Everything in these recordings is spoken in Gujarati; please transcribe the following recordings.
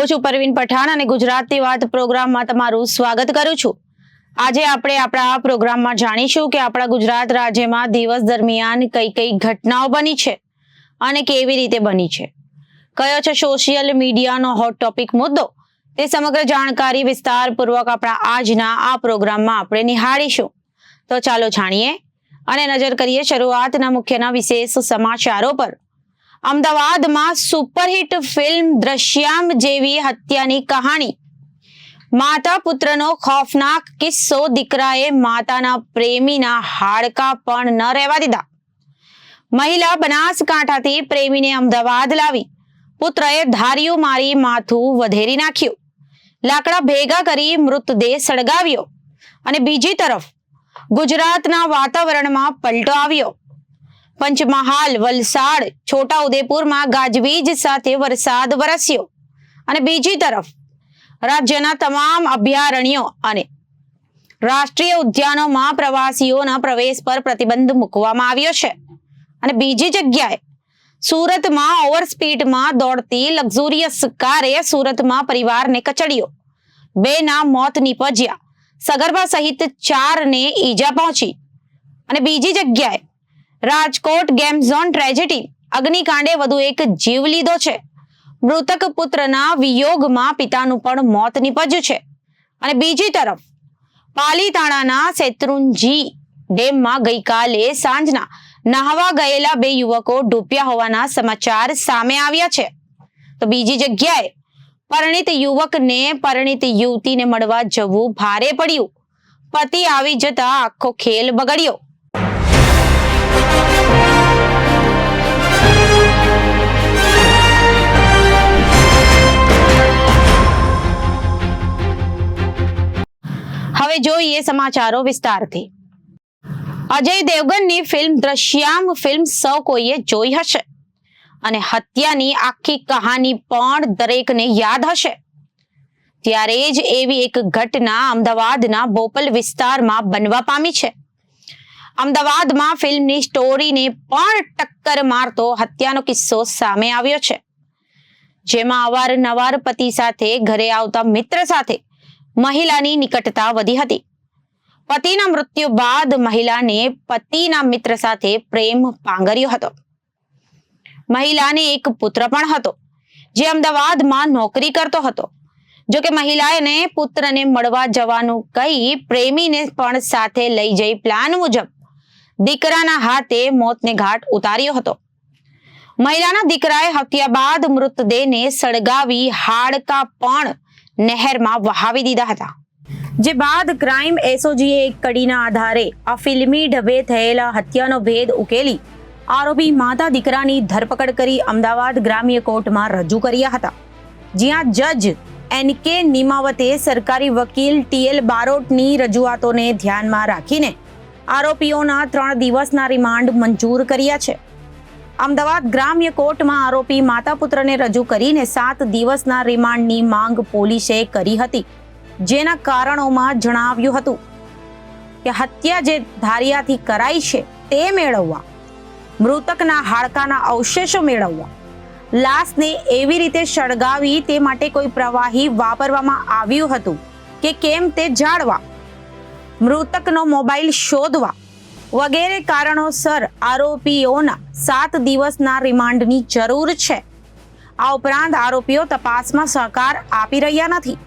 છું પરવીન પઠાણ અને ગુજરાતી વાત પ્રોગ્રામમાં તમારું સ્વાગત કરું છું। આજે આપણે આપણા પ્રોગ્રામમાં જાણીશું કે આપણા ગુજરાત રાજ્યમાં દિવસ દરમિયાન કઈ કઈ ઘટનાઓ બની છે અને કેવી રીતે બની છે, કયો છે સોશિયલ મીડિયાનો હોટ ટોપિક મુદ્દો, તે સમગ્ર જાણકારી વિસ્તારપૂર્વક આપણા આજના આ પ્રોગ્રામમાં આપણે નિહાળીશું। તો ચાલો જાણીએ અને નજર કરીએ શરૂઆતના મુખ્યના વિશેષ સમાચારો પર। અમદાવાદમાં સુપરહિટ ફિલ્મ દ્રશ્યામ જેવી હત્યાની કહાણી, માતા પુત્રનો ખૌફનાક કિસ્સો, દીકરાએ માતાના પ્રેમીના હાડકા પણ ન રહેવા દીધા। મહિલા બનાસકાંઠાથી પ્રેમીને અમદાવાદ લાવી, પુત્રએ ધારિયું મારી માથું વધેરી નાખ્યું, લાકડા ભેગા કરી મૃતદેહ સળગાવ્યો। અને બીજી તરફ ગુજરાતના વાતાવરણમાં પલટો આવ્યો। પંચમહાલ, વલસાડ, છોટાઉદેપુરમાં ગાજવીજ સાથે વરસાદ વરસ્યો અને બીજી તરફ રાજ્યના તમામ અભયારણ્યો અને રાષ્ટ્રીય ઉદ્યાનોમાં પ્રવાસીઓના પ્રવેશ પર પ્રતિબંધ મૂકવામાં આવ્યો છે। અને બીજી જગ્યાએ સુરતમાં ઓવરસ્પીડમાં દોડતી લક્ઝુરિયસ કારે સુરતમાં પરિવારને કચડ્યો, 2ના મોત નીપજ્યા, સગર્ભા સહિત 4ને ઈજા પહોંચી। અને બીજી જગ્યાએ રાજકોટ ગેમ ઝોન ટ્રેજેડી, અગ્નિકાંડે વધુ એક જીવ લીધો છે। મૃતક પુત્રના વિયોગમાં પિતાનું પણ મોત નીપજ્યું છે। અને બીજી તરફ પાલીતાણાના શેત્રુંજી ડેમમાં ગઈકાલે સાંજના નહાવા ગયેલા 2 યુવકો ડૂબ્યા હોવાના સમાચાર સામે આવ્યા છે। તો બીજી જગ્યાએ પરિણીત યુવકને પરિણીત યુવતીને મળવા જવું ભારે પડ્યું, પતિ આવી જતા આખો ખેલ બગડ્યો। હવે જોઈએ સમાચારો વિસ્તારથી। અજય દેવગનની ફિલ્મ દ્રશ્યામ ફિલ્મ સૌ કોઈએ જોઈ હશે અને હત્યાની આખી કહાની પણ દરેકને યાદ હશે। ત્યારે જ એવી એક ઘટના અમદાવાદના બોપલ વિસ્તારમાં બનવા પામી છે। અમદાવાદમાં ફિલ્મની સ્ટોરીને પણ ટક્કર મારતો હત્યાનો કિસ્સો સામે આવ્યો છે, જેમાં અવારનવાર પતિ સાથે ઘરે આવતા મિત્ર સાથે મહિલાની નિકટતા વધી હતી। પતિના મૃત્યુ બાદ મહિલાને પતિના મિત્ર સાથે પ્રેમ પાંગર્યો હતો। મહિલાને એક પુત્ર પણ હતો, જે અમદાવાદમાં નોકરી કરતો હતો। જો કે મહિલાને પુત્રને મળવા જવાનું કહી પ્રેમીને પણ સાથે લઈ જઈ પ્લાન મુજબ દીકરાના હાથે મોતને ઘાટ ઉતાર્યો હતો। મહિલાના દીકરાએ હત્યા બાદ મૃતદેહને સળગાવી હાડકા પણ નહેરમાં વહાવી દીધા હતા, જે બાદ ક્રાઇમ એસઓજીએ એક કડીના આધારે આ ફિલ્મી ઢબે થયેલા હત્યાનો ભેદ ઉકેલી આરોપી માતા દીકરાની ધરપકડ કરી અમદાવાદ ગ્રામ્ય કોર્ટમાં રજૂ કર્યા હતા, જ્યાં જજ એનકે નિમાવતે સરકારી વકીલ ટીએલ બારોટની રજૂઆતોને ધ્યાનમાં રાખીને આરોપીઓના 3 દિવસના રિમાન્ડ મંજૂર કર્યા છે। અમદાવાદ ગ્રામ્ય કોર્ટમાં આરોપી માતા પુત્રને રજૂ કરીને 7 દિવસના રિમાન્ડની માંગ પોલીસે કરી હતી, જેના કારણોમાં જણાવ્યું હતું કે હત્યા જે ધારિયાથી કરાઈ છે તે મેળવવા, મૃતકના હાડકાના અવશેષો મેળવવા, લાશને એવી રીતે સળગાવી તે માટે કોઈ પ્રવાહી વાપરવામાં આવ્યું હતું કે કેમ તે જાણવા, મૃતકનો મોબાઈલ શોધવા વગેરે કારણોસર આરોપીઓના 7 દિવસના રિમાન્ડની જરૂર છે। આ ઉપરાંત આરોપીઓ તપાસમાં સહકાર આપી રહ્યા નથી।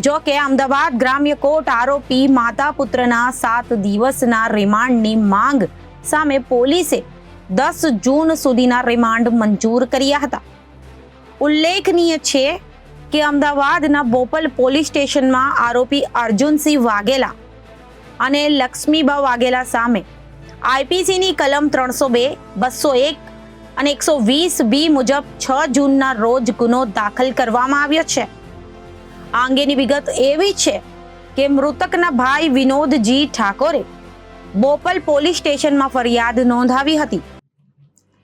જો કે અમદાવાદ ગ્રામ્ય કોર્ટ આરોપી માતા પુત્રના 7 દિવસના રિમાન્ડની માંગ સામે પોલીસે 10 જૂન સુધીના રિમાન્ડ મંજૂર કર્યા હતા। ઉલ્લેખનીય છે કે અમદાવાદના બોપલ પોલીસ સ્ટેશનમાં આરોપી અર્જુનસિંહ વાઘેલા અને લક્ષ્મીબા વાઘેલા સામે આઈપીસીની કલમ 302, 201 અને 120B મુજબ 6 જૂનના રોજ ગુનો દાખલ કરવામાં આવ્યો છે। આ અંગેની વિગત એવી છે કે મૃતકના ભાઈ વિનોદજી ઠાકોરે બોપલ પોલીસ સ્ટેશનમાં ફરિયાદ નોંધાવી હતી।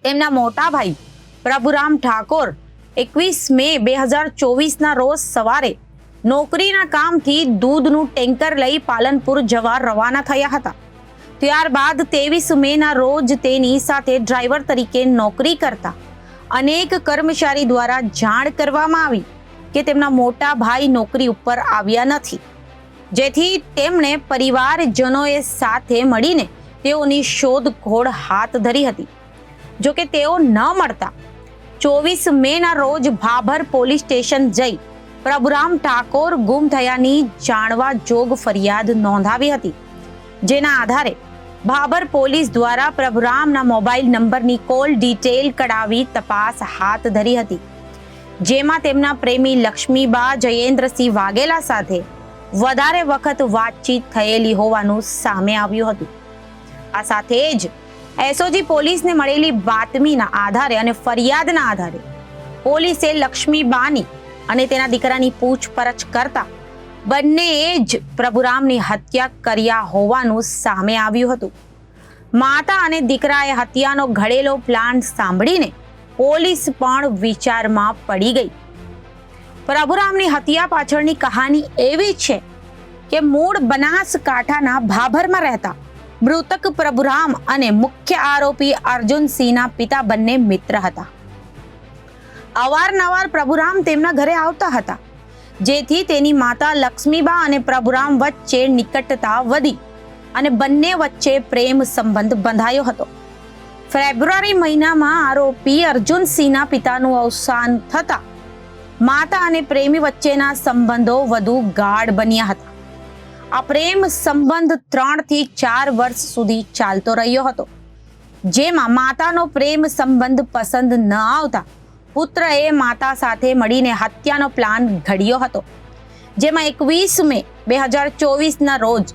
તેમના મોટા ભાઈ પ્રભુરામ ઠાકોર 21 મે 2024ના રોજ સવારે નોકરીના કામથી દૂધનું ટેન્કર લઈ પાલનપુર જવા રવાના થયા હતા। ત્યારબાદ 23 મેના રોજ તેની સાથે ડ્રાઈવર તરીકે નોકરી કરતા અનેક કર્મચારી દ્વારા જાણ કરવામાં આવી કે તેમના મોટા ભાઈ નોકરી ઉપર આવ્યા નથી, જેથી તેમણે પરિવારજનોએ સાથે મળીને તેઓની શોધખોળ હાથ ધરી હતી. જોકે તેઓ ન મળતા 24 મેના રોજ ભાભર પોલીસ સ્ટેશન જઈ પ્રભુરામ ઠાકોર ગુમ થયાની જાણવા જોગ ફરિયાદ નોંધાવી હતી, જેના આધારે ભાભર પોલીસ દ્વારા પ્રભુરામના મોબાઈલ નંબરની કોલ ડિટેલ કઢાવી તપાસ હાથ ધરી હતી, જેમાં તેમના પ્રેમી લક્ષ્મીબા જયેન્દ્રસિંહ વાઘેલા સાથે વધારે વખત વાતચીત થયેલી હોવાનું સામે આવ્યું હતું. આ સાથે જ એસઓજી પોલીસને મળેલી બાતમીના આધારે અને ફરિયાદના આધારે પોલીસે લક્ષ્મીબાની અને તેના દીકરાની પૂછપરછ કરતા બંનેએ જ પ્રભુરામની હત્યા કર્યા હોવાનું સામે આવ્યું હતું. માતા અને દીકરાએ હત્યાનો ઘડેલો પ્લાન સાંભળીને પોલીસ પણ વિચારમાં પડી ગઈ. પ્રભુરામની હત્યા પાછળની કહાની એવી છે કે મૂળ બનાસકાંઠાના ભાભરમાં રહેતા મૃતક પ્રભુરામ અને મુખ્ય આરોપી અર્જુનસિંહના પિતા બંને મિત્ર હતા. અવારનવાર પ્રભુરામ તેમના ઘરે આવતા હતા, જેથી તેની માતા લક્ષ્મીબા અને પ્રભુરામ વચ્ચે નિકટતા વધી અને બંને વચ્ચે પ્રેમ સંબંધ બંધાયો હતો. ફેબ્રુઆરી મહિનામાં આરોપી અર્જુનસિંહના પિતાનું અવસાન થતા માતા અને પ્રેમી વચ્ચેના સંબંધો વધુ ગાઢ બન્યા હતા. આ પ્રેમ સંબંધ 3 થી 4 વર્ષ સુધી ચાલતો રહ્યો હતો, જેમાં માતાનો પ્રેમ સંબંધ પસંદ ન આવતા પુત્રએ માતા સાથે મળીને હત્યાનો પ્લાન ઘડ્યો હતો, જેમાં 21 મે 2024ના રોજ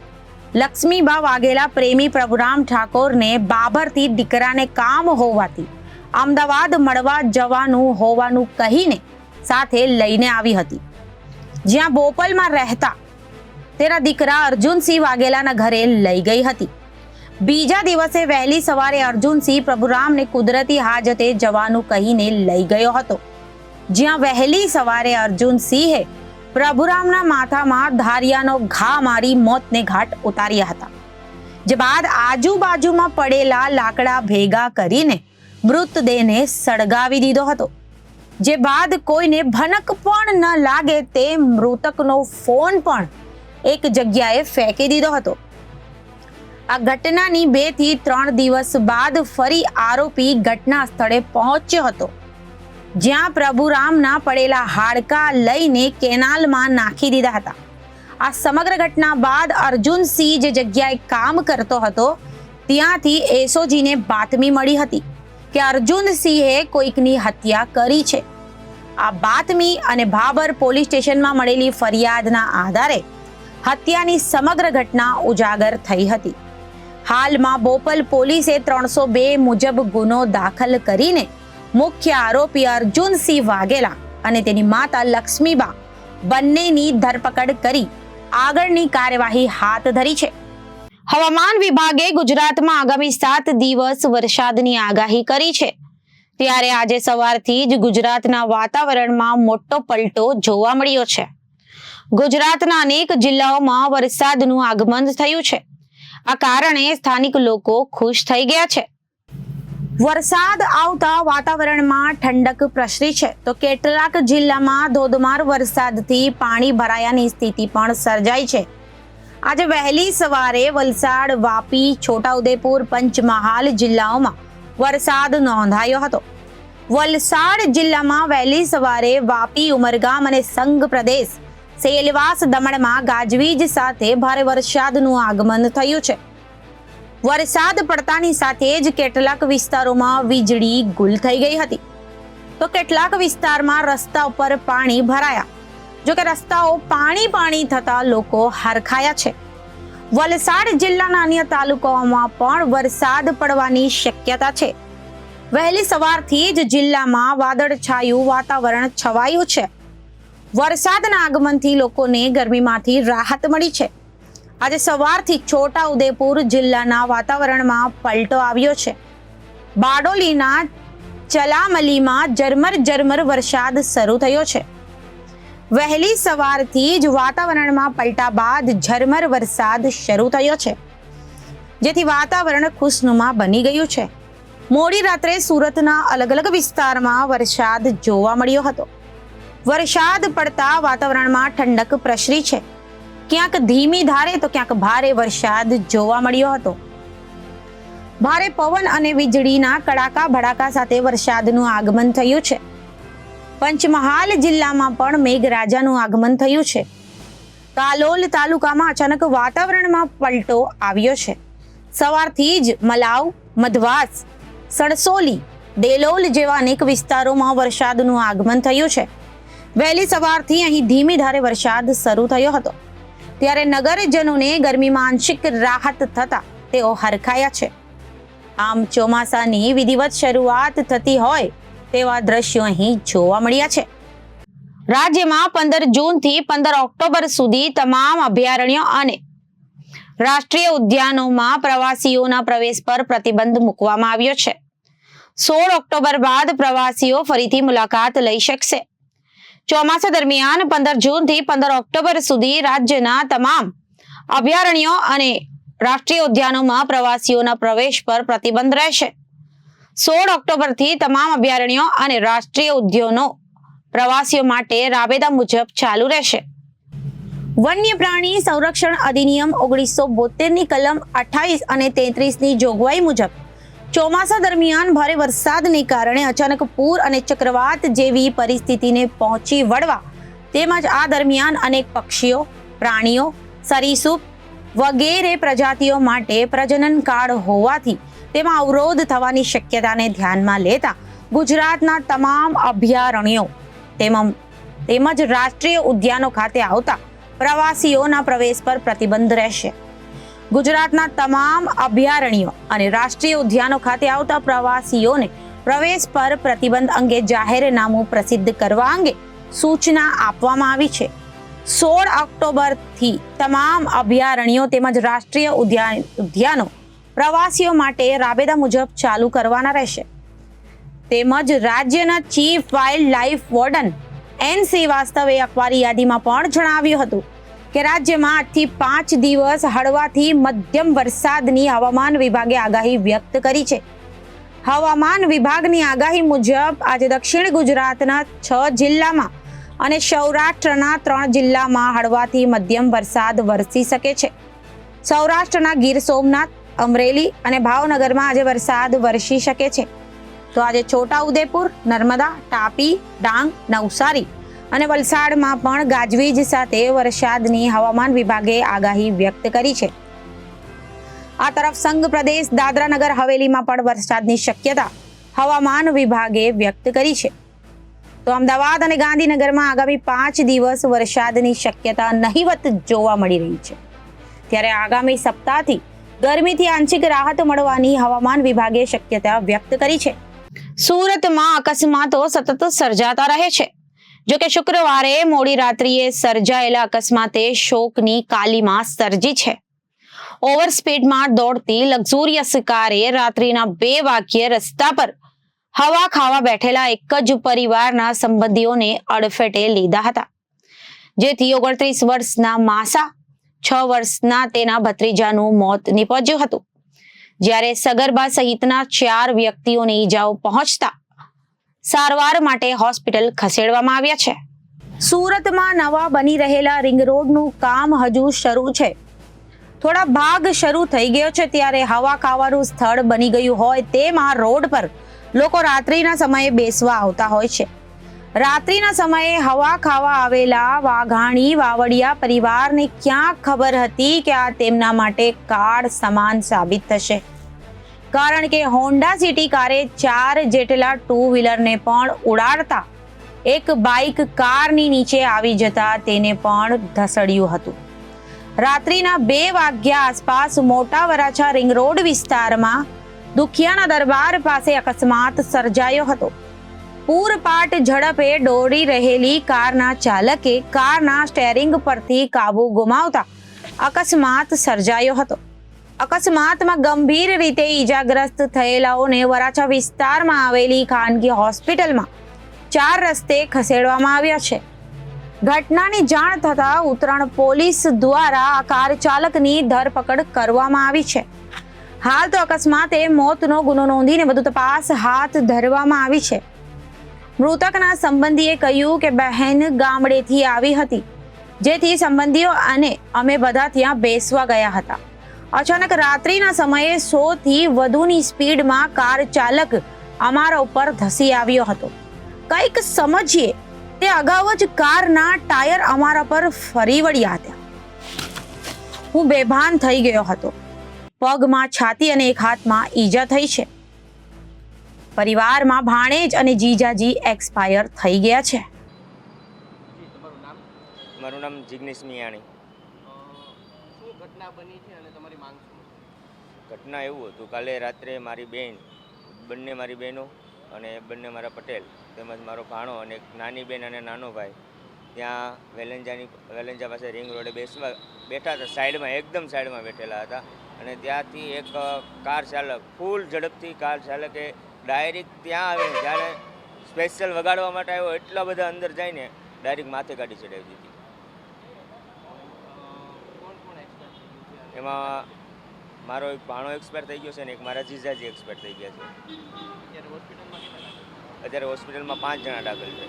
લક્ષ્મીબા વાઘેલા પ્રેમી પ્રભુરામ ઠાકોરને બાબરથી દીકરાને કામ હોવાથી અમદાવાદ મળવા જવાનું હોવાનું કહીને સાથે લઈને આવી હતી, જ્યાં બોપલમાં રહેતા તેના દીકરા અર્જુનસિંહ વાઘેલાના ઘરે લઈ ગઈ હતી. બીજા દિવસે વહેલી સવારે અર્જુનસિંહ પ્રભુરામને કુદરતી હાજતે જવાનું કહીને લઈ ગયો હતો, જ્યાં વહેલી સવારે અર્જુનસિંહે પ્રભુરામના માથામાં ધારિયાનો ઘા મારી મોતને ઘાટ ઉતાર્યા હતા, જે બાદ આજુબાજુમાં પડેલા લાકડા ભેગા કરીને મૃતદેહને સળગાવી દીધો હતો, જે બાદ કોઈને ભનક પણ ન લાગે તે મૃતકનો ફોન પણ એક જગ્યાએ ફેંકી દીધો હતો. આ ઘટનાની 2 થી 3 દિવસ બાદ ફરી આરોપી ઘટના સ્થળે પહોંચ્યો હતો, જ્યાં પ્રભુરામના પડેલા હાડકા લઈને કેનાલમાં નાખી દીધા હતા. આ સમગ્ર ઘટના બાદ અર્જુનસિંહ જે જગ્યાએ કામ કરતો હતો ત્યાંથી એસઓજીને બાતમી મળી હતી કે અર્જુનસિંહે કોઈકની હત્યા કરી છે. આ બાતમી અને ભાભર પોલીસ સ્ટેશનમાં મળેલી ફરિયાદના આધારે હત્યાની સમગ્ર ઘટના ઉજાગર થઈ હતી. હાલમાં બોપલ પોલીસે 302 મુજબ ગુનો દાખલ કરીને મુખ્ય આરોપી અર્જુનસિંહ વાઘેલા અને તેની માતા લક્ષ્મીબા બંનેની ધરપકડ કરી આગળની કાર્યવાહી હાથ ધરી છે. હવામાન વિભાગે ગુજરાતમાં આગામી 7 દિવસ વરસાદની આગાહી કરી છે, ત્યારે આજે સવારથી જ ગુજરાતના વાતાવરણમાં મોટો પલટો જોવા મળ્યો છે. ગુજરાતના અનેક જિલ્લાઓમાં વરસાદનું આગમન થયું છે. આ કારણે સ્થાનિક લોકો ખુશ થઈ ગયા છે. વરસાદ આવતા વાતાવરણમાં ઠંડક પ્રસરી છે, તો કેટલાક જિલ્લામાં ધોધમાર વરસાદથી પાણી ભરાયાની સ્થિતિ પણ સર્જાઈ છે. આજે વહેલી સવારે વલસાડ, વાપી, છોટાઉદેપુર, પંચમહાલ જિલ્લાઓમાં વરસાદ નોંધાયો હતો. વલસાડ જિલ્લામાં વહેલી સવારે વાપી, ઉમરગામ અને સંઘ પ્રદેશ સેલવાસ દમણમાં ગાજવીજ સાથે ભારે વરસાદનું આગમન થયું છે. વરસાદ પડતાની સાથે જ કેટલાક વિસ્તારોમાં વીજળી ગુલ થઈ ગઈ હતી, તો કેટલાક વિસ્તારમાં રસ્તા ઉપર પાણી ભરાયા. જો કે રસ્તાઓ પાણી થતા લોકો હરખાયા છે. વલસાડ જિલ્લાના અન્ય તાલુકાઓમાં પણ વરસાદ પડવાની શક્યતા છે. વહેલી સવારથી જ જિલ્લામાં વાદળછાયું વાતાવરણ છવાયું છે. વરસાદના આગમનથી લોકોને ગરમીમાંથી રાહત મળી છે. આજે સવારથી છોટાઉદેપુર જિલ્લાના વાતાવરણમાં પલટો આવ્યો છે. બારડોલીના ચલામલીમાં ઝરમર વરસાદ શરૂ થયો છે. વહેલી સવારથી જ વાતાવરણમાં પલટા બાદ ઝરમર વરસાદ શરૂ થયો છે, જેથી વાતાવરણ ખુશનુમા બની ગયું છે. મોડી રાત્રે સુરતના અલગ અલગ વિસ્તારમાં વરસાદ જોવા મળ્યો હતો. વરસાદ પડતા વાતાવરણમાં ઠંડક પ્રસરી છે. ક્યાંક ધીમી ધારે તો ક્યાંક ભારે વરસાદ જોવા મળ્યો હતો. ભારે પવન અને વીજળીના કડાકા ભડાકા સાથે વરસાદનું આગમન થયું છે. પંચમહાલ જિલ્લામાં પણ મેઘરાજાનું આગમન થયું છે. કાલોલ તાલુકામાં અચાનક વાતાવરણમાં પલટો આવ્યો છે. સવારથી જ મલાવ, મધવાસ, સણસોલી, ડેલોલ જેવા અનેક વિસ્તારોમાં વરસાદનું આગમન થયું છે. વહેલી સવારથી અહીં ધીમી ધારે વરસાદ શરૂ થયો હતો, ત્યારે નગરજનોને ગરમીમાં આંશિક રાહત થતા તેઓ હરખાયા છે. આમ ચોમાસાની વિધિવત શરૂઆત થતી હોય તેવા દ્રશ્યો અહીં જોવા મળ્યા છે. રાજ્યમાં 15 જૂનથી 15 ઓક્ટોબર સુધી તમામ અભયારણ્યો અને રાષ્ટ્રીય ઉદ્યાનોમાં પ્રવાસીઓના પ્રવેશ પર પ્રતિબંધ મૂકવામાં આવ્યો છે. 16 ઓક્ટોબર બાદ પ્રવાસીઓ ફરીથી મુલાકાત લઈ શકશે. ચોમાસા દરમિયાન 15 જૂનથી 15 ઓક્ટોબર સુધી રાજ્યના તમામ અભયારણ્યો અને રાષ્ટ્રીય ઉદ્યાનોમાં પ્રવાસીઓના પ્રવેશ પર પ્રતિબંધ રહેશે. 16 ઓક્ટોબરથી તમામ અભયારણ્યો અને રાષ્ટ્રીય ઉદ્યાનો પ્રવાસીઓ માટે રાબેતા મુજબ ચાલુ રહેશે. વન્ય પ્રાણી સંરક્ષણ અધિનિયમ 1972ની કલમ 28 અને 33ની જોગવાઈ મુજબ ચોમાસા દરમિયાન ભારે વરસાદને કારણે અચાનક પૂર અને ચક્રવાત જેવી પરિસ્થિતિને પહોંચી વળવા તેમજ આ દરમિયાન અનેક પક્ષીઓ, પ્રાણીઓ, સરીસૃપ વગેરે પ્રજાતિઓ માટે પ્રજનન કાળ હોવાથી તેમાં અવરોધ થવાની શક્યતાને ધ્યાનમાં લેતા ગુજરાતના તમામ અભયારણ્યો તેમજ રાષ્ટ્રીય ઉદ્યાનો ખાતે આવતા પ્રવાસીઓના પ્રવેશ પર પ્રતિબંધ રહેશે. ગુજરાતના તમામ અભયારણ્યો અને રાષ્ટ્રીય ઉદ્યાનો ખાતે આવતા પ્રવાસીઓને પ્રવેશ પર પ્રતિબંધ અંગે જાહેરનામું પ્રસિદ્ધ કરવા અંગે સૂચના આપવામાં આવી છે. 16 ઓક્ટોબરથી તમામ અભયારણ્યો તેમજ રાષ્ટ્રીય ઉદ્યાનો પ્રવાસીઓ માટે રાબેતા મુજબ ચાલુ કરવાના રહેશે. તેમજ રાજ્યના chief wildlife warden N શ્રીવાસ્તવે અખબારી યાદીમાં પણ જણાવ્યું હતું કે રાજ્યમાં આજથી 5 દિવસ હળવાથી મધ્યમ વરસાદની હવામાન વિભાગે આગાહી વ્યક્ત કરી છે. હવામાન વિભાગની આગાહી મુજબ આજે દક્ષિણ ગુજરાતના 6 જિલ્લામાં અને સૌરાષ્ટ્રના 3 જિલ્લામાં હળવાથી મધ્યમ વરસાદ વરસી શકે છે. સૌરાષ્ટ્રના ગીર સોમનાથ, અમરેલી અને ભાવનગરમાં આજે વરસાદ વરસી શકે છે. તો આજે છોટાઉદેપુર, નર્મદા, તાપી, ડાંગ, નવસારી અને વલસાડમાં પણ ગાજવીજ સાથે વરસાદની હવામાન વિભાગે આગાહી વ્યક્ત કરી છે. આ તરફ સંઘ પ્રદેશ દાદરા નગર હવેલીમાં પણ વરસાદની શક્યતા હવામાન વિભાગે વ્યક્ત કરી છે. તો અમદાવાદ અને ગાંધીનગરમાં આગામી 5 દિવસ વરસાદની શક્યતા નહિવત જોવા મળી રહી છે. ત્યારે આગામી સપ્તાહથી ગરમીથી આંશિક રાહત મળવાની હવામાન વિભાગે શક્યતા વ્યક્ત કરી છે. સુરતમાં અકસ્માતો સતત સર્જાતા રહે છે. જો કે શુક્રવારે મોડી રાત્રિએ સર્જાયેલા અકસ્માતે શોકની કાલીમા સર્જી છે. ઓવર સ્પીડમાં દોડતી લક્ઝુરિયસ કારે રાત્રિના 2 વાગ્યે રસ્તા પર હવા ખાવા બેઠેલા એક જ પરિવારના સંબંધીઓને અડફેટે લીધા હતા, જેથી 29 વર્ષના માસા, 6 વર્ષના તેના ભત્રીજાનું મોત નીપજ્યું હતું. જ્યારે સગર્ભા સહિતના 4 વ્યક્તિઓને ઈજાઓ પહોંચતા સારવાર માટે હોસ્પિટલ ખસેડવામાં આવ્યા છે. સુરતમાં નવા બની રહેલા રિંગ રોડનું કામ હજુ શરૂ છે. થોડા ભાગ શરૂ થઈ ગયો છે, ત્યારે હવા ખાવાનું સ્થળ બની ગયું હોય તેમ આ રોડ પર લોકો રાત્રિના સમયે બેસવા આવતા હોય છે. રાત્રિના સમયે હવા ખાવા આવેલા વાઘાણી વાવડિયા પરિવારને ક્યાં ખબર હતી કે આ તેમના માટે કાળ સમાન સાબિત થશે, કારણ કે હોન્ડા સિટી કારે 4 જેટલા 2 વ્હીલરને પણ ઉડાડતા એક બાઇક કારની નીચે આવી જતા તેને પણ ધસડ્યું હતું. રાત્રિના 2 વાગ્યા આસપાસ મોટા વરાછા રિંગ રોડ વિસ્તારમાં દુખિયાના દરબાર પાસે અકસ્માત સર્જાયો હતો. પૂરપાટ ઝડપે દોડી રહેલી કારના ચાલકે કારના સ્ટેરિંગ પરથી કાબુ ગુમાવતા અકસ્માત સર્જાયો હતો. અકસ્માતમાં ગંભીર રીતે ઈજાગ્રસ્ત થયેલાઓને વરાછા વિસ્તારમાં આવેલી ખાનગી હોસ્પિટલમાં 4 રસ્તે ખસેડવામાં આવ્યા છે. ઘટનાની જાણ થતાં ઉત્તરાણ પોલીસ દ્વારા આ કાર ચાલકની ધરપકડ કરવામાં આવી છે. હાલ તો અકસ્માતે મોતનો ગુનો નોંધીને વધુ તપાસ હાથ ધરવામાં આવી છે. મૃતકના સંબંધીએ કહ્યું કે બહેન ગામડેથી આવી હતી, જેથી સંબંધીઓ અને અમે બધા ત્યાં બેસવા ગયા હતા. અચાનક રાત્રિના સમયે 100 થી વધુની સ્પીડમાં કાર ચાલક અમારા ઉપર ધસી આવ્યો હતો. કંઈક સમજીએ તે અગાઉ જ કારના ટાયર અમારા પર ફરી વળ્યા હતા. હું બેભાન થઈ ગયો હતો. પગમાં, છાતી અને એક હાથમાં ઈજા થઈ છે. પરિવારમાં ભાણેજ અને જીજાજી એક્સપાયર થઈ ગયા છે. મારું નામ જિગ્નેશ મિયાણી. શું ઘટના બની છે અને તમારી માંગ શું? ઘટના એવું હતું, કાલે રાત્રે મારી મારી બહેનો અને બંને મારા પટેલ તેમજ મારો ભાણો અને એક નાની બેન અને નાનો ભાઈ ત્યાં વેલંજા પાસે રિંગ રોડે બેઠા હતા. એકદમ સાઈડમાં બેઠેલા હતા અને ત્યાંથી એક કાર ચાલક ફૂલ ઝડપથી કાર ચાલકે ડાયરેક્ટ ત્યાં આવે, જ્યારે સ્પેશિયલ વગાડવા માટે આવ્યો એટલા બધા અંદર જઈને ડાયરેક્ટ માથે ગાડી ચડાવી દીધી. એમાં મારો એક ભાણો એક્સપાયર થઈ ગયો છે અને એક મારા જીજાજી એક્સપાયર થઈ ગયા છે. અત્યારે હોસ્પિટલમાં 5 જણા દાખલ છે.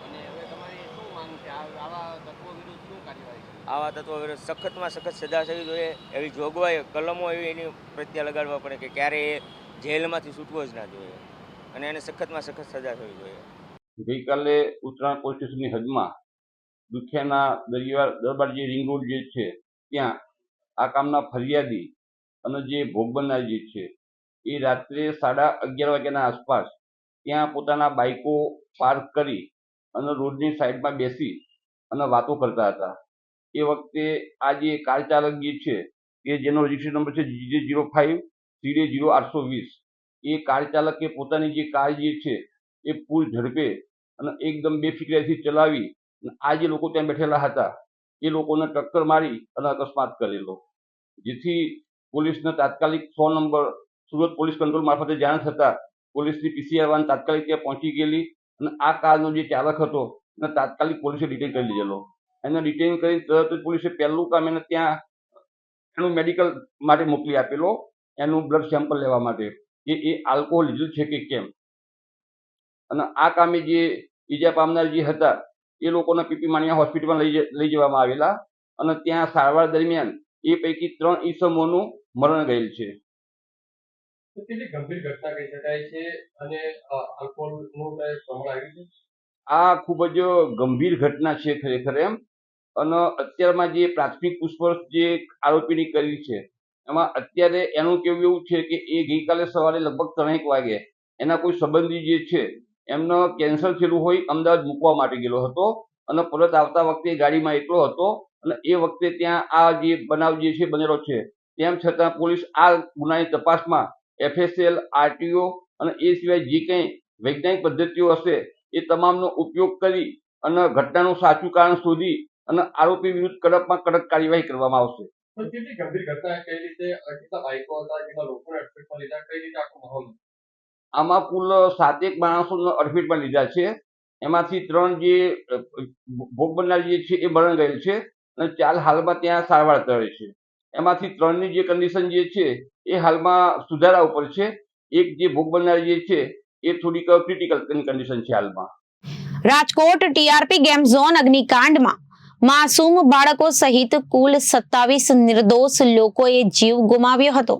અને હવે તમારી શું માંગ છે? આવા તત્વો વિરુદ્ધ શું કાર્યવાહી? આવા તત્વો વિરુદ્ધ સખતમાં સખત સજા થવી જોઈએ, એવી જોગવાઈ કલમો એવી એની પ્રત્યે લગાડવા પડે કે ક્યારે એ જેલમાંથી છૂટવો જ ના જોઈએ અને એને સખતમાં સખત સજા થવી જોઈએ. ગઈકાલે ઉત્તરાયણ પોલીસ સ્ટેશનની હદમાં દુખિયાના દરબાર જે રિંગ રોડ જે છે ત્યાં આ કામના ફરિયાદી અને જે ભોગ બનનાર જે છે એ રાત્રે 11:30 વાગ્યાના આસપાસ ત્યાં પોતાના બાઇકો પાર્ક કરી અને રોડની સાઈડમાં બેસી અને વાતો કરતા હતા. એ વખતે આ જે કાર ચાલક જે છે કે જેનો રજિસ્ટ્રેશન નંબર છે GJ05 CD0820, એ કાર ચાલકે પોતાની જે કાર જે છે એ ફૂલ ઝડપે અને એકદમ બેફિકરાઈથી ચલાવી આ જે લોકો ત્યાં બેઠેલા હતા એ લોકોને ટક્કર મારી અને અકસ્માત કરેલો, જેથી પોલીસને તાત્કાલિક 100 નંબર સુરત પોલીસ કંટ્રોલ મારફતે જાણ થતાં પોલીસની PCR વાન તાત્કાલિક ત્યાં પહોંચી ગયેલી અને આ કારનો જે ચાલક હતો એને તાત્કાલિક પોલીસે ડિટેન કરી લીધેલો. એને ડિટેન કરી તરત જ પોલીસે પહેલું કામ એને ત્યાં એનું મેડિકલ માટે મોકલી આપેલો, એનું બ્લડ સેમ્પલ લેવા માટે કે એ આલ્કોહોલ લીધું છે કે કેમ. અને આ કામે જે ઈજા પામનાર જે હતા એ લોકોને પીપી માણિયા હોસ્પિટલમાં લઈ જવામાં આવેલા અને ત્યાં સારવાર દરમિયાન એ પૈકી 3 ઈસમોનું મરણ ગયેલ છે. કેટલી ગંભીર ઘટના કહી શકાય છે અને આલ્કોહોલનું પ્રમાણ આવ્યું છે. આ ખૂબ જ ગંભીર ઘટના છે ખરેખર એમ. અને અત્યારમાં જે પ્રાથમિક પૂછપરછ જે આરોપીની કરી છે એમાં અત્યારે એનું કહેવું એવું છે કે એ ગઈકાલે સવારે લગભગ 3 વાગે એના કોઈ સંબંધી જે છે એમનો કેન્સર થયેલું હોય અમદાવાદ મૂકવા માટે ગયેલો હતો અને પરત આવતા વખતે ગાડીમાં એકલો હતો અને એ વખતે ત્યાં આ જે બનાવ જે છે બનેલો છે. તેમ છતાં પોલીસ આ ગુનાની તપાસમાં FSL, RTO અને એ સિવાય જે કંઈ વૈજ્ઞાનિક પદ્ધતિઓ હશે એ તમામનો ઉપયોગ કરી અને ઘટનાનું સાચું કારણ શોધી અને આરોપી વિરુદ્ધ કડકમાં કડક કાર્યવાહી કરવામાં આવશે. કેટલી ગંભીર ઘટના, કઈ રીતે, કેટલા બાઇકો હતા, કેટલા લોકોને અડફેટમાં લીધા, કઈ રીતે આખો માહોલ? આમાં કુલ 7 માણસોને અડફેટમાં લીધા છે. એમાંથી 3 જે ભોગ બનનાર જે છે એ મરણ ગયેલ છે અને 4 હાલમાં ત્યાં સારવાર કરે છે. એમાંથી 3ની જે કન્ડિશન જે છે એ હાલમાં સુધારા ઉપર છે. એક જે ભોગ બનનાર જે છે એ થોડીક ક્રિટિકલ કન્ડિશન છે હાલમાં. રાજકોટ TRP ગેમ ઝોન અગ્નિકાંડમાં માસૂમ બાળકો સહિત કુલ 27 નિર્દોષ લોકોએ જીવ ગુમાવ્યો હતો.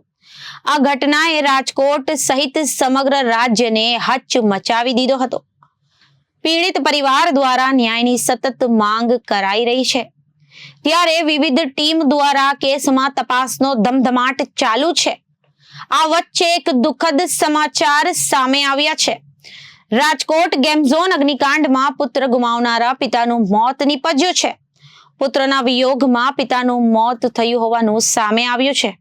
આ ઘટનાએ રાજકોટ સહિત સમગ્ર રાજ્યને હચમચાવી દીધો હતો. પીડિત પરિવાર દ્વારા ન્યાયની સતત માંગ કરાઈ રહી છે. ત્યારે વિવિધ ટીમ દ્વારા કેસમાં તપાસનો ધમધમાટ ચાલુ છે. આ વચ્ચે એક દુઃખદ સમાચાર સામે આવ્યા છે. રાજકોટ ગેમ ઝોન અગ્નિકાંડમાં પુત્ર ગુમાવનારા પિતાનું મોત નીપજ્યું છે. પુત્રના વિયોગમાં પિતાનું મોત થયું હોવાનું સામે આવ્યું છે.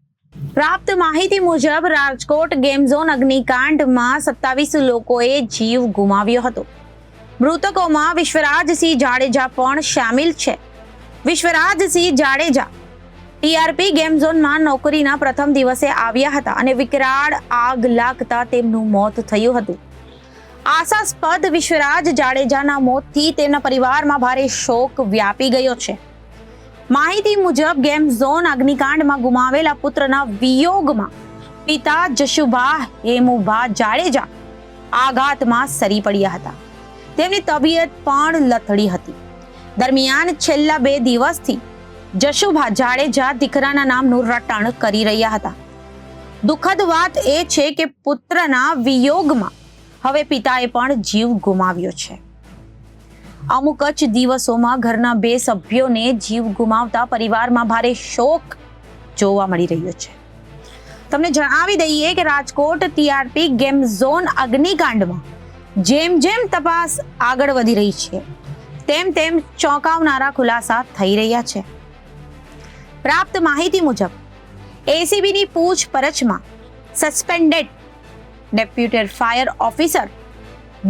પ્રાપ્ત માહિતી મુજબ રાજકોટ ગેમ ઝોન અગ્નિકાંડમાં 27 લોકોએ જીવ ગુમાવ્યો હતો. મૃતકોમાં વિશ્વરાજસિંહ જાડેજા પણ સામેલ છે. વિશ્વરાજસિંહ જાડેજા TRP ગેમ ઝોનમાં નોકરીના પ્રથમ દિવસે આવ્યા હતા અને વિકરાળ આગ લાગતા તેમનું મોત થયું હતું. આશાસ્પદ વિશ્વરાજ જાડેજાના મોતથી તેમના પરિવારમાં ભારે શોક વ્યાપી ગયો છે. માહિતી મુજબ ગેમ ઝોન અગ્નિકાંડમાં ગુમાવેલા પુત્રના વિયોગમાં પિતા જશુભા હેમુભા જાડેજા આઘાતમાં સરી પડ્યા હતા. તેમની તબિયત પણ લથડી હતી. દરમિયાન છેલ્લા 2 દિવસથી જશુભા જાડેજા દીકરાના નામનું રટણ કરી રહ્યા હતા. દુઃખદ વાત એ છે કે પુત્રના વિયોગમાં હવે પિતાએ પણ જીવ ગુમાવ્યો છે. અમુક જ દિવસોમાં ઘરના 2 સભ્યોને જીવ ગુમાવતા પરિવારમાં ભારે શોક જોવા મળી રહ્યો છે. તમને જણાવી દઈએ કે રાજકોટ ટીઆરપી ગેમ ઝોન અગ્નિકાંડમાં જેમ જેમ તપાસ આગળ વધી રહી છે તેમ તેમ ચોંકાવનારા ખુલાસા થઈ રહ્યા છે. પ્રાપ્ત માહિતી મુજબ એસીબીની પૂછપરછમાં સસ્પેન્ડેડ ડેપ્યુટેડ ફાયર ઓફિસર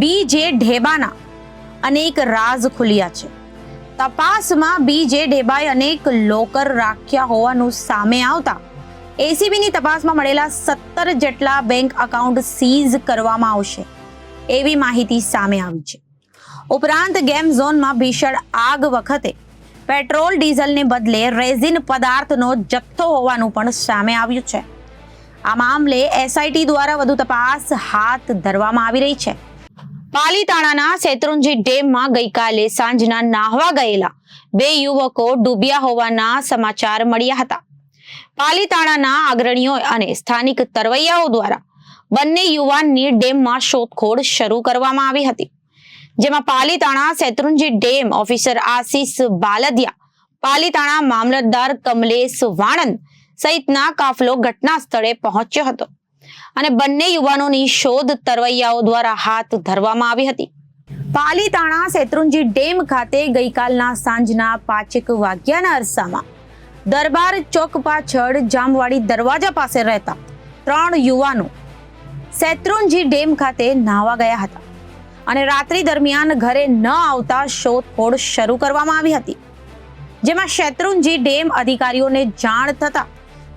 બીજે ઢેબાના અનેક રાઝ ખુલ્યા છે. તપાસમાં બીજે ઢેબાએ અનેક લોકર રાખ્યા હોવાનું સામે આવતા એસીબીની તપાસમાં મળેલા 17 જેટલા બેંક એકાઉન્ટ સીઝ કરવામાં આવશે એવી માહિતી સામે આવી છે. ઉપરાંત ગેમ ઝોનમાં ભીષણ આગ વખતે પેટ્રોલ ડીઝલને બદલે રેઝિન પદાર્થનો જથ્થો હોવાનું પણ સામે આવ્યું છે. આ મામલે એસઆઈટી દ્વારા વધુ તપાસ હાથ ધરવામાં આવી રહી છે. પાલીતાણાના શેત્રુંજી ડેમમાં ગઈકાલે સાંજના નાહવા ગયેલા 2 યુવકો ડૂબ્યા હોવાના સમાચાર મળ્યા હતા. પાલીતાણાના અગ્રણીઓ અને સ્થાનિક તરવૈયાઓ દ્વારા બંને યુવાનની ડેમમાં શોધખોળ શરૂ કરવામાં આવી હતી. જેમાં પાલીતાણા શેત્રુંજી ડેમ ઓફિસર આશીષ બાલદિયા, પાલીતાણા મામલતદાર કમલેશ વાણંદ સહિતના કાફલો ઘટના સ્થળે પહોંચ્યો હતો અને બંને યુવાનોની શોધ તરવૈયાઓ દ્વારા હાથ ધરવામાં આવી હતી. પાલીતાણા શેત્રુંજી ડેમ ખાતે ગઈકાલના સાંજના 5 વાગ્યાના અરસામાં દરબાર ચોક પાછળ જામવાડી દરવાજા પાસે રહેતા 3 યુવાનો શેત્રુંજી ડેમ ખાતે નાહવા ગયા હતા અને રાત્રિ દરમિયાન ઘરે ન આવતા શોધખોળ શરૂ કરવામાં આવી હતી. જેમાં શેત્રુંજી ડેમ અધિકારીઓને જાણ થતા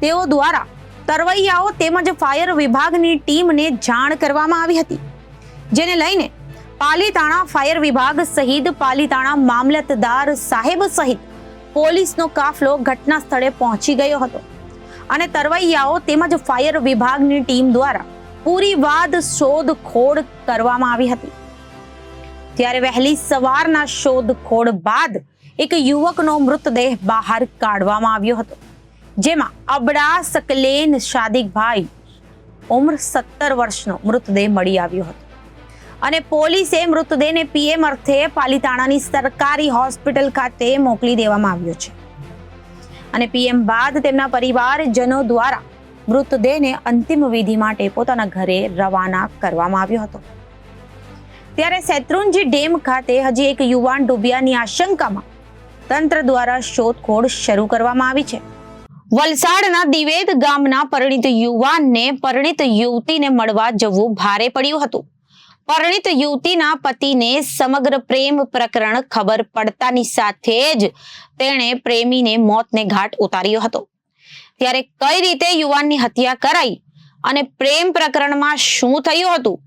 તેઓ દ્વારા તરવૈયાઓ તેમજ ફાયર વિભાગની ટીમને જાણ કરવામાં આવી હતી. જેને લઈને પાલીતાણા ફાયર વિભાગ સહિત પાલીતાણા મામલતદાર સાહેબ સહિત પોલીસનો કાફલો ઘટના સ્થળે પહોંચી ગયો હતો અને તરવૈયાઓ તેમજ ફાયર વિભાગની ટીમ દ્વારા પૂરી વાદ શોધખોળ કરવામાં આવી હતી. ત્યારે વહેલી સવારના શોધખોળ બાદ એક યુવકનો મૃતદેહ બહાર કાઢવામાં આવ્યો હતો. જેમાં અબડા સકલેન શાદિકભાઈ ઉંમર 17 વર્ષનો મૃતદેહ મળી આવ્યો હતો અને પોલીસે મૃતદેહને પીએમ અર્થે પાલીતાણાની સરકારી હોસ્પિટલ ખાતે મોકલી દેવામાં આવ્યો છે અને પીએમ બાદ તેમના પરિવારજનો દ્વારા મૃતદેહને અંતિમ વિધિ માટે પોતાના ઘરે રવાના કરવામાં આવ્યો હતો. ત્યારે શેત્રુંજી ડેમ ખાતે હજી એક યુવાન ડૂબ્યાની આશંકામાં તંત્ર દ્વારા શોધખોળ શરૂ કરવામાં આવી છે. વલસાડના દિવેદ ગામના પરિણીત યુવાનને પરિણીત યુવતીને મળવા જવું ભારે પડ્યું હતું. પરિણીત યુવતીના પતિને સમગ્ર પ્રેમ પ્રકરણ ખબર પડતાની સાથે જ તેણે પ્રેમીને મોતને ઘાટ ઉતાર્યો હતો. ત્યારે કઈ રીતે યુવાનની હત્યા કરાઈ અને પ્રેમ પ્રકરણમાં શું થયું હતું,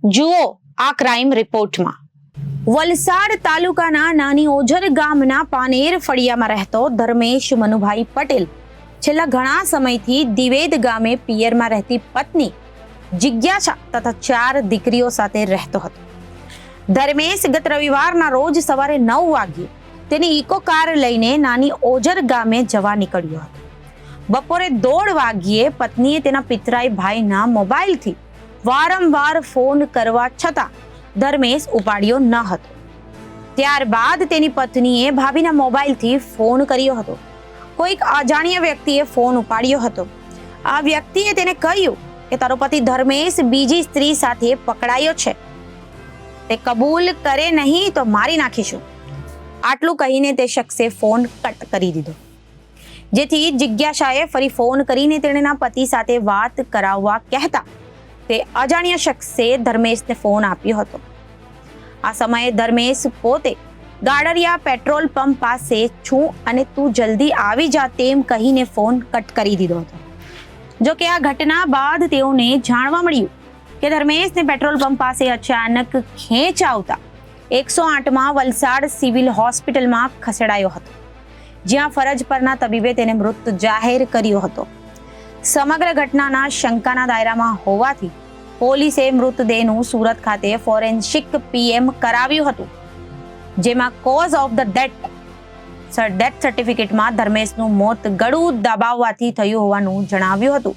જુઓ આ ક્રાઇમ રિપોર્ટમાં. વલસાડ તાલુકાના નાની ઓજર ગામના પાનેર ફળિયામાં રહેતો ધર્મેશ મનુભાઈ પટેલ છેલ્લા ઘણા સમયથી દિવેદ ગામે પિયરમાં રહેતી પત્ની જિજ્ઞાસા તથા 4 દીકરીઓ સાથે રહેતો હતો. ધર્મેશ ગત રવિવારના રોજ સવારે 9 વાગ્યે તેની ઇકો કાર લઈને નાની ઓજર ગામે જવા નીકળ્યો હતો. બપોરે 1:30 વાગ્યે પત્નીએ તેના પિતરાઈ ભાઈના મોબાઈલથી વારંવાર ફોન કરવા છતાં ધર્મેશ ઉપાડ્યો ન હતો. ત્યારબાદ તેની પત્નીએ ભાભીના મોબાઈલથી ફોન કર્યો હતો. કોઈક અજાણ્યા વ્યક્તિએ ફોન ઉપાડ્યો હતો. આ વ્યક્તિએ તેને કહ્યું કે તારો પતિ ધર્મેશ બીજી સ્ત્રી સાથે પકડાયો છે, તે કબૂલ કરે નહીં તો મારી નાખીશું. આટલું કહીને તે શખ્સે ફોન કટ કરી દીધો, જેથી જિજ્ઞાસાએ ફરી ફોન કરીને તેના પતિ સાથે વાત કરાવવા કહેતા તે અજાણ્યા શખ્સે ધર્મેશને ફોન આપ્યો હતો. આ સમયે ધર્મેશ પોતે ગાડરિયા પેટ્રોલ પંપ પાસે છું અને તું જલ્દી આવી જા તેમ કહીને ફોન કટ કરી દીધો હતો. જો કે આ ઘટના બાદ તેઓને જાણવા મળ્યું કે ધર્મેશને પેટ્રોલ પંપ પાસે અચાનક ખેંચ આવતા 108માં વલસાડ સિવિલ હોસ્પિટલમાં ખસેડાયો હતો, જ્યાં ફરજ પરના તબીબે તેને મૃત જાહેર કર્યો હતો. સમગ્ર ઘટનાના શંકાના દાયરામાં હોવાથી પોલીસે મૃતદેહનું સુરત ખાતે ફોરેન્સિક પીએમ કરાવ્યું હતું, જેમાં કોઝ ઓફ ધ ડેથ સર્ટિફિકેટમાં ધર્મેશનું મોત ગળું દબાવવાથી થયું હોવાનું જણાવ્યું હતું.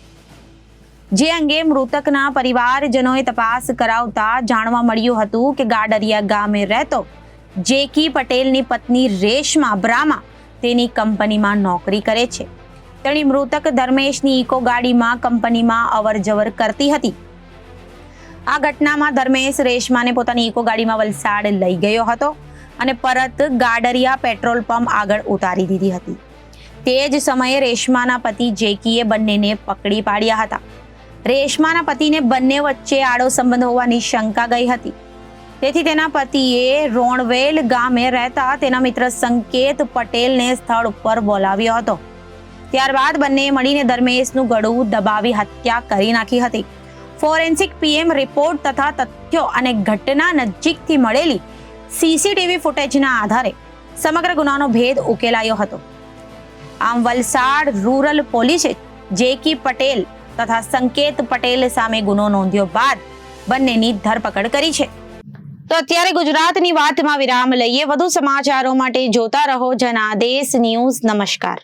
જે અંગે મૃતકના પરિવારજનોએ તપાસ કરાવતા જાણવા મળ્યું હતું કે ગાડરિયા ગામે રહેતો જેકી પટેલની પત્ની રેશમા બ્રામા તેની કંપનીમાં નોકરી કરે છે. તેણી મૃતક ધર્મેશની ઇકો ગાડીમાં કંપનીમાં અવરજવર કરતી હતી. આ ઘટનામાં ધર્મેશ રેશમાને પોતાની ઇકો ગાડીમાં વલસાડ લઈ ગયો હતો અને પરત ગાડરિયા પેટ્રોલ પંપ આગળ ઉતારી દીધી હતી. તે જ સમયે રેશમાના પતિ જેકીએ બંનેને પકડી પાડ્યા હતા. રેશમાના પતિને બંને વચ્ચે આડો સંબંધ હોવાની શંકા ગઈ હતી. તેથી તેના પતિએ રોણવેલ ગામે રહેતા તેના મિત્ર સંકેત પટેલને સ્થળ ઉપર બોલાવ્યો હતો. ત્યારબાદ બંને મળીને ધર્મેશનું ગળું દબાવી હત્યા કરી નાખી હતી. ફોરેન્સિક પીએમ રિપોર્ટ તથા તથ્યો અને ઘટના નજીકથી મળેલી સીસીટીવી ફૂટેજના આધારે સમગ્ર ગુનાનો ભેદ ઉકેલાયો હતો. આમ વલસાડ રૂરલ પોલીસે જેકી પટેલ તથા સંકેત પટેલ સામે ગુનો નોંધ્યો બાદ બંનેની ધરપકડ કરી છે. તો અત્યારે ગુજરાતની વાતમાં વિરામ લઈએ. વધુ સમાચારો માટે જોતા રહો જનાદેશ ન્યૂઝ. નમસ્કાર.